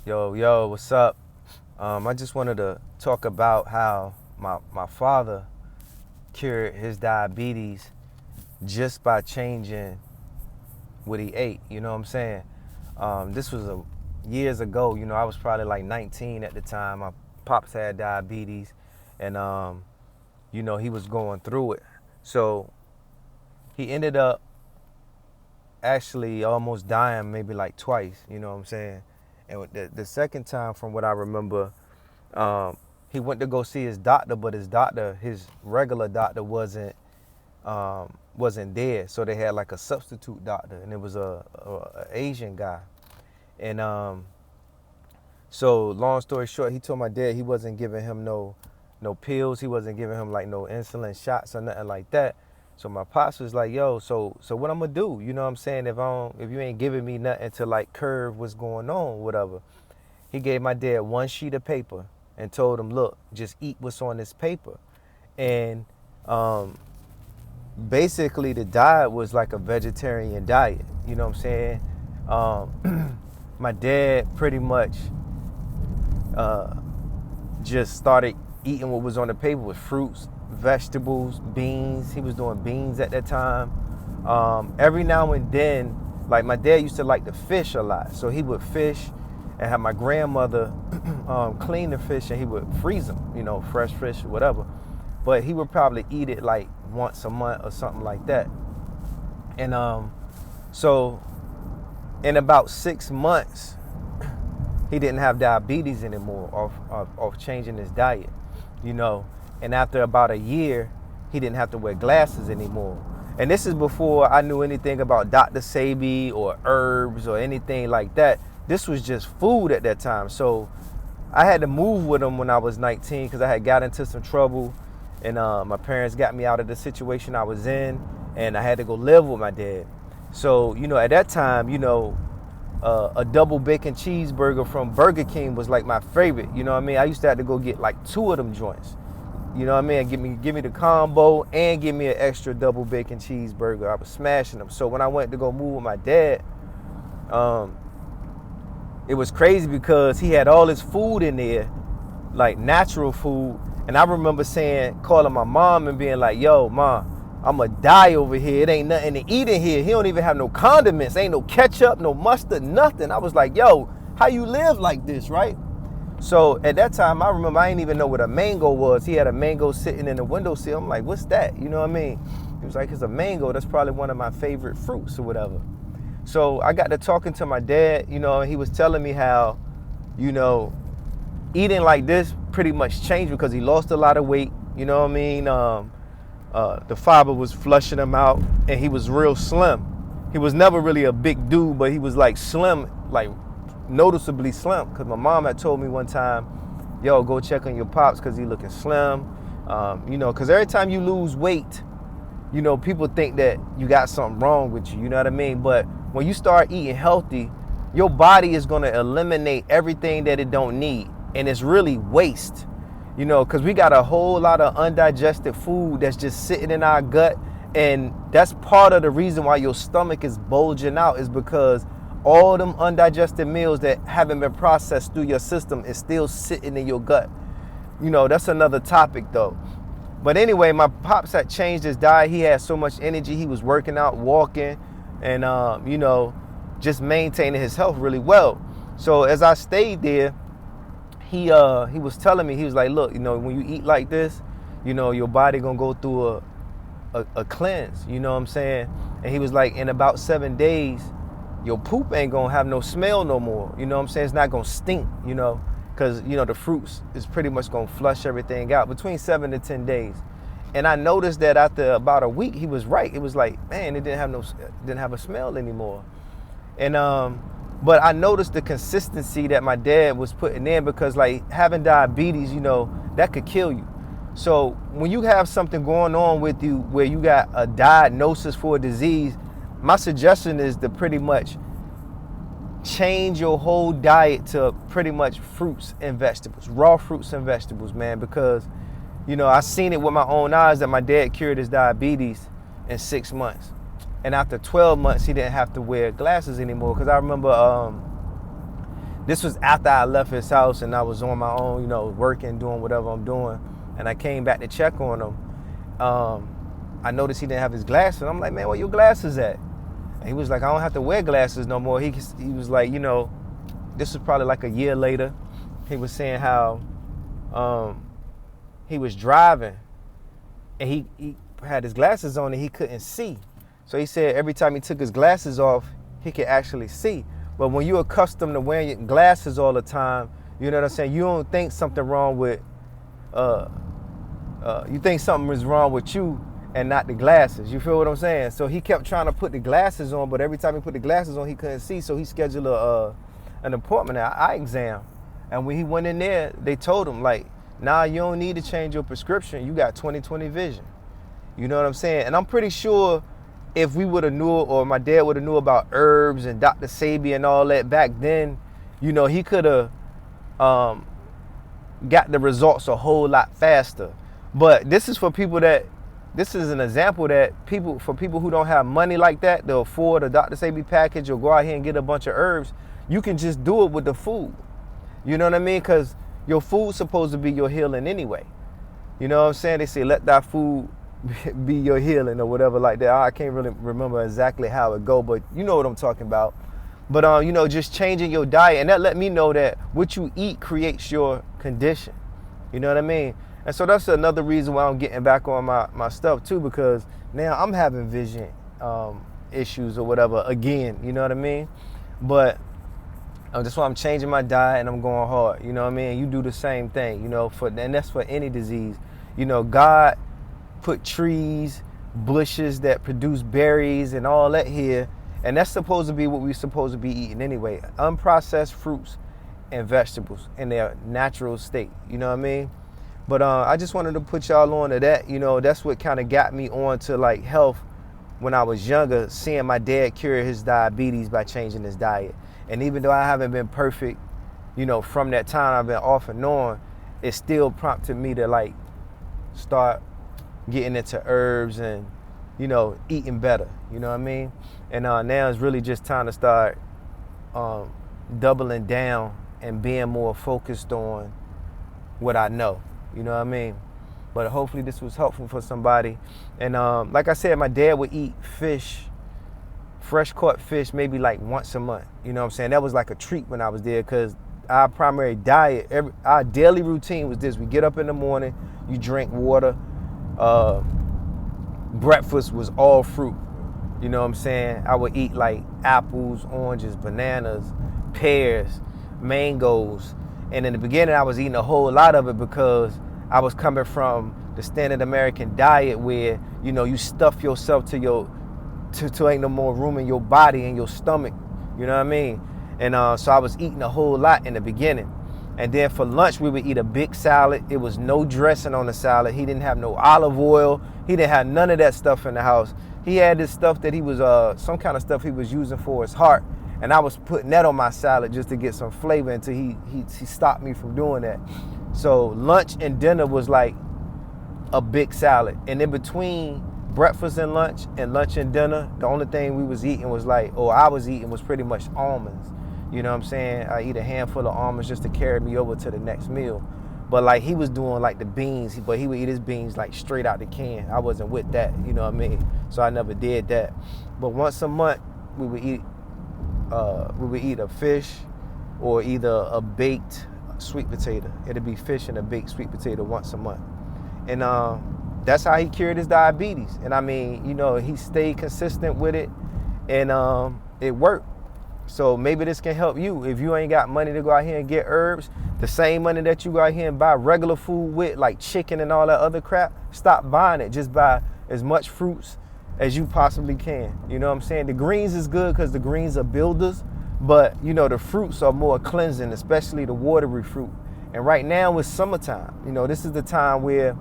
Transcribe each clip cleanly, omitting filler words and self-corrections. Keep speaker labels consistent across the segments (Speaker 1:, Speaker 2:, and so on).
Speaker 1: Yo, what's up? I just wanted to talk about how my father cured his diabetes just by changing what he ate. You know what I'm saying? This was years ago. I was probably like 19 at the time. My pops had diabetes, and he was going through it. So he ended up actually almost dying maybe like twice. You know what I'm saying? And the second time, from what I remember, he went to go see his doctor, but his regular doctor wasn't there. So they had like a substitute doctor, and it was a Asian guy. And so long story short, he told my dad he wasn't giving him no pills. He wasn't giving him like no insulin shots or nothing like that. So my pops was like, yo, so what I'm gonna do? You know what I'm saying? If you ain't giving me nothing to like curve what's going on, whatever. He gave my dad one sheet of paper and told him, look, just eat what's on this paper. And basically the diet was like a vegetarian diet. You know what I'm saying? My dad pretty much just started eating what was on the paper with fruits, vegetables, beans. He was doing beans at that time. Every now and then, like my dad used to like to fish a lot. So he would fish and have my grandmother clean the fish, and he would freeze them, fresh fish or whatever. But he would probably eat it like once a month or something like that. And so in about 6 months, he didn't have diabetes anymore off changing his diet, And after about a year, he didn't have to wear glasses anymore. And this is before I knew anything about Dr. Sebi or herbs or anything like that. This was just food at that time. So I had to move with him when I was 19 because I had got into some trouble, and my parents got me out of the situation I was in, and I had to go live with my dad. So, at that time, a double bacon cheeseburger from Burger King was like my favorite. You know what I mean? I used to have to go get like 2 of them joints. You know what I mean? Give me the combo and give me an extra double bacon cheeseburger. I was smashing them. So when I went to go move with my dad, it was crazy because he had all his food in there, like natural food. And I remember calling my mom and being like, yo, Mom, I'm going to die over here. It ain't nothing to eat in here. He don't even have no condiments. Ain't no ketchup, no mustard, nothing. I was like, yo, how you live like this, right? So at that time, I remember I didn't even know what a mango was. He had a mango sitting in the windowsill. I'm like, what's that? You know what I mean? He was like, it's a mango. That's probably one of my favorite fruits or whatever. So I got to talking to my dad, and he was telling me how, eating like this pretty much changed because he lost a lot of weight. You know what I mean? The fiber was flushing him out, and he was real slim. He was never really a big dude, but he was like slim, like noticeably slim. Because my mom had told me one time, yo, go check on your pops because he looking slim. Because every time you lose weight, people think that you got something wrong with you. You know what I mean? But when you start eating healthy, your body is going to eliminate everything that it don't need. And it's really waste, because we got a whole lot of undigested food that's just sitting in our gut. And that's part of the reason why your stomach is bulging out, is because all them undigested meals that haven't been processed through your system is still sitting in your gut. That's another topic though. But anyway, my pops had changed his diet. He had so much energy. He was working out, walking, and, just maintaining his health really well. So as I stayed there, he was telling me, he was like, look, when you eat like this, your body going to go through a cleanse. You know what I'm saying? And he was like, in about 7 days, your poop ain't going to have no smell no more. You know what I'm saying? It's not going to stink, because, the fruits is pretty much going to flush everything out between 7 to 10 days. And I noticed that after about a week, he was right. It was like, man, it didn't have a smell anymore. And, but I noticed the consistency that my dad was putting in, because like having diabetes, that could kill you. So when you have something going on with you where you got a diagnosis for a disease, my suggestion is to pretty much change your whole diet to pretty much fruits and vegetables, raw fruits and vegetables, man, because, I seen it with my own eyes that my dad cured his diabetes in 6 months. And after 12 months, he didn't have to wear glasses anymore. Because I remember This was after I left his house and I was on my own, you know, working, doing whatever I'm doing. And I came back to check on him. I noticed he didn't have his glasses. I'm like, man, where your glasses at? And he was like, I don't have to wear glasses no more. He was like, you know, this was probably like a year later. He was saying how he was driving and he had his glasses on and he couldn't see. So he said every time he took his glasses off, he could actually see. But when you're accustomed to wearing your glasses all the time, you know what I'm saying? You don't think something wrong with, you think something is wrong with you and not the glasses. You feel what I'm saying? So he kept trying to put the glasses on, but every time he put the glasses on, he couldn't see. So he scheduled an appointment, an eye exam. And when he went in there, they told him, like, nah, you don't need to change your prescription. You got 20/20 vision. You know what I'm saying? And I'm pretty sure if we would have knew, or my dad would have knew about herbs and Dr. Sebi and all that back then, you know, he could have got the results a whole lot faster. But this is for people this is an example that for people who don't have money like that, they'll afford a Dr. Sebi package or go out here and get a bunch of herbs. You can just do it with the food. You know what I mean? Because your food's supposed to be your healing anyway. You know what I'm saying? They say, let that food be your healing or whatever like that. I can't really remember exactly how it go, but you know what I'm talking about. But, you know, just changing your diet. And that let me know that what you eat creates your condition. You know what I mean? And so that's another reason why I'm getting back on my stuff too, because now I'm having vision issues or whatever again. You know what I mean? But that's why I'm changing my diet and I'm going hard. You know what I mean? You do the same thing, you know, and that's for any disease. You know, God put trees, bushes that produce berries and all that here. And that's supposed to be what we're supposed to be eating anyway. Unprocessed fruits and vegetables in their natural state. You know what I mean? But I just wanted to put y'all on to that. You know, that's what kind of got me on to like health when I was younger, seeing my dad cure his diabetes by changing his diet. And even though I haven't been perfect, you know, from that time I've been off and on, it still prompted me to like start getting into herbs and, you know, eating better. You know what I mean? And now it's really just time to start doubling down and being more focused on what I know. You know what I mean? But hopefully this was helpful for somebody. And like I said, my dad would eat fish, fresh caught fish, maybe like once a month. You know what I'm saying? That was like a treat when I was there, because our primary diet, our daily routine was this. We get up in the morning, you drink water. Breakfast was all fruit. You know what I'm saying? I would eat like apples, oranges, bananas, pears, mangoes. And in the beginning, I was eating a whole lot of it because I was coming from the standard American diet where, you know, you stuff yourself till ain't no more room in your body and your stomach. You know what I mean? And so I was eating a whole lot in the beginning. And then for lunch, we would eat a big salad. It was no dressing on the salad. He didn't have no olive oil. He didn't have none of that stuff in the house. He had this stuff that he was, some kind of stuff he was using for his heart. And I was putting that on my salad just to get some flavor until he stopped me from doing that. So lunch and dinner was like a big salad. And in between breakfast and lunch and dinner, the only thing we was eating was like, or I was eating was pretty much almonds. You know what I'm saying? I eat a handful of almonds just to carry me over to the next meal. But like he was doing like the beans, but he would eat his beans like straight out the can. I wasn't with that, you know what I mean? So I never did that. But once a month, we would eat a fish or either a baked sweet potato. It'd be fish and a baked sweet potato once a month. And that's how he cured his diabetes. And I mean, you know, he stayed consistent with it, and it worked. So maybe this can help you. If you ain't got money to go out here and get herbs, the same money that you go out here and buy regular food with, like chicken and all that other crap, stop buying it. Just buy as much fruits as you possibly can. You know what I'm saying? The greens is good because the greens are builders, but you know, the fruits are more cleansing, especially the watery fruit. And right now it's summertime. You know, this is the time where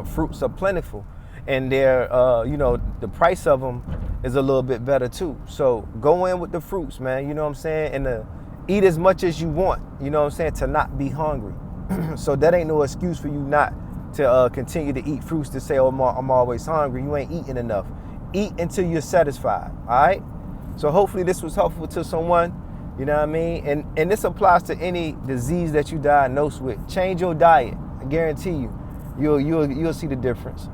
Speaker 1: fruits are plentiful, and they're, you know, the price of them is a little bit better too. So go in with the fruits, man. You know what I'm saying? And eat as much as you want, you know what I'm saying, to not be hungry. So that ain't no excuse for you not to continue to eat fruits to say, oh, I'm always hungry. You ain't eating enough. Eat until you're satisfied, all right? So hopefully this was helpful to someone. You know what I mean? And this applies to any disease that you diagnosed with. Change your diet. I guarantee you, you'll see the difference.